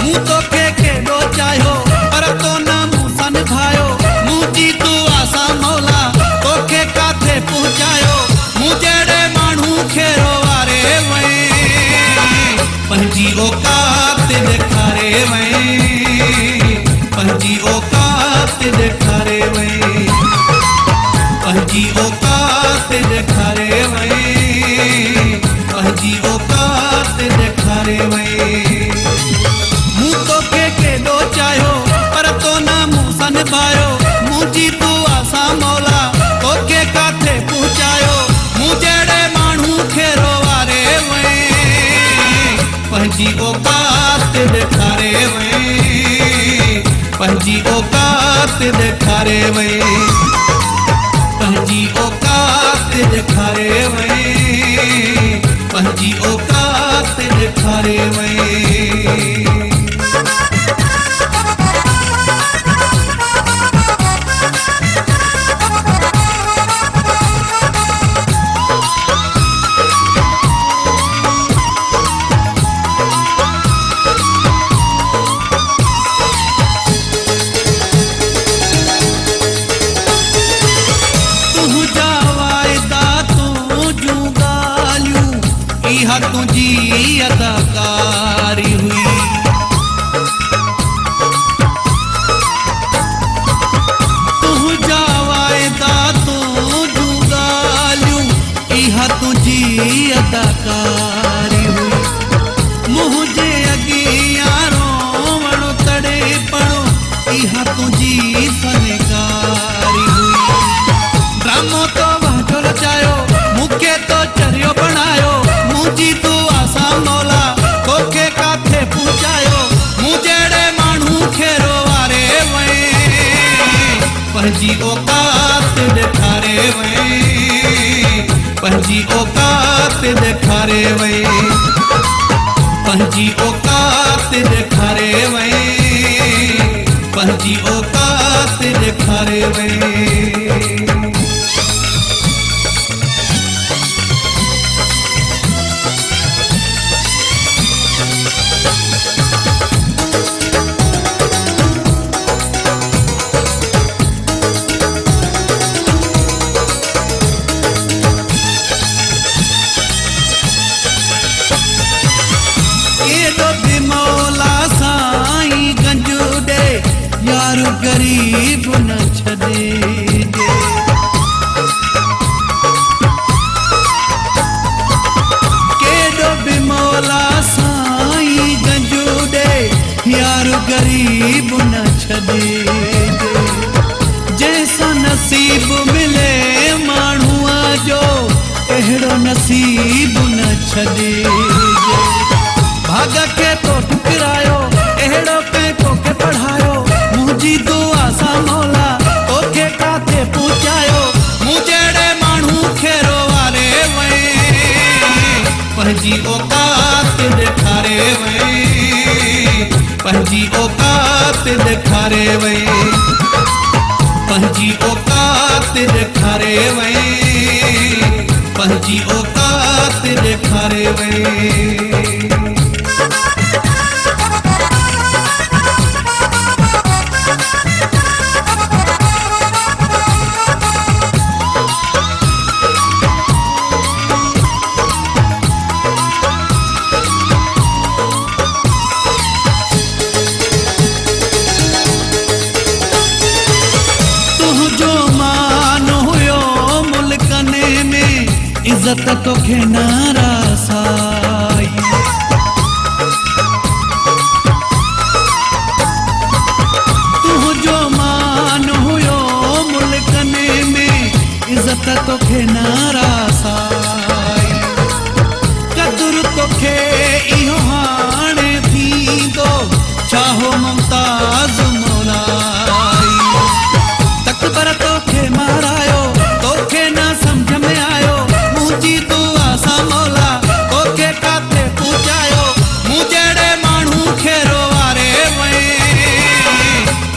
मूं तोखे केॾो चाहियो पर तो न मूंसां निभायो। मुंहिंजी दुआ सां मौला तोखे काथे पहुचायो। मूं जहिड़े माण्हू खे रोवारे वई पंहिंजी औकात ॾेखारे वई। पंहिंजी औकात ॾेखारे वई। पंहिंजी औकात ॾेखारे वई। पंहिंजी औकात ॾेखारे वई। मूं तोखे केॾो चाहियो पर तो न मूंसां निभायो। मुंहिंजी दुआ सां मौला तोखे काथे पहुचायो। मूं जहिड़े माण्हू खे रोवारे वई पंहिंजी औकात ॾेखारे वई। पंहिंजी औकात ॾेखारे वई। पंहिंजी औकात ॾेखारे वई। पंहिंजी औकात ॾेखारे वई। इहा तुझी अदाकारी हुई। तुझा वाइदा तुझूं ॻाल्हियूं इहा तुझी अदाकारी हुई। मुंहिंजे अॻियां रोवणो तड़े पड़ो इहा तुझी फनकारी हुई। ड्रामो तो वांझो रचायो मूंखे तो चरियो बणायो। मुंहिंजी दुआ सां मौला तोखे काथे पहुचायो। मूं जहिड़े माण्हू खे रोवारे वई पंहिंजी औकात ॾेखारे वई। पंहिंजी औकात ॾेखारे वई। पंहिंजी औकात ॾेखारे वई। पंहिंजी औकात ॾेखारे वई। यार गरीब न छॾे केॾो बि मौला साईं गंजू ॾे। यार गरीब न छॾे जंहिंसां नसीब मिले माण्हूअ जो अहिड़ो नसीब न छॾे। भाग खे तो ठुकरायो अहिड़ो कंहिं तोखे पढ़ायो। मुंहिंजी दुआ सां मौला तोखे काथे पहुचायो। मूं जहिड़े माण्हू खे रोवारे वई पंहिंजी औकात ॾेखारे वई। पंहिंजी औकात ॾेखारे वई। पंहिंजी औकात ॾेखारे वई। पंहिंजी औकात ॾेखारे वई। इज्जत तोखे नारासाई। तुझो मान हुयो मुल्कने में इज्जत तोखे नारासाई। कदुर तोखे इहो हाणे थींदो चाहो मुमताज़ मौलाई। तकबर तोखे मारायो तोखे न सम्झ में आयो। मुंहिंजी दुआ सां मौला तोखे काथे पहुचायो। मूं जहिड़े माण्हू खे रोवारे वई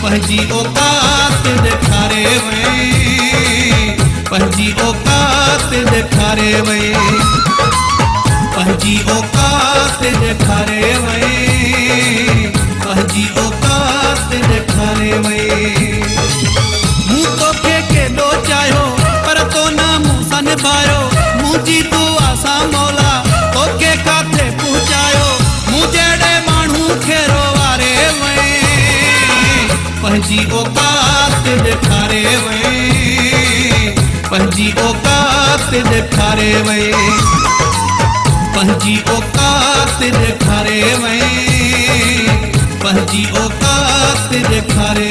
पंहिंजी औकात ॾेखारे वई। पंहिंजी औकात ॾेखारे वई। पंहिंजी औकात ॾेखारे वई। पंहिंजी औकात ॾेखारे वए, पंहिंजी औकात ॾेखारे वए, पंहिंजी औकात ॾेखारे वए, पंहिंजी औकात ॾेखारे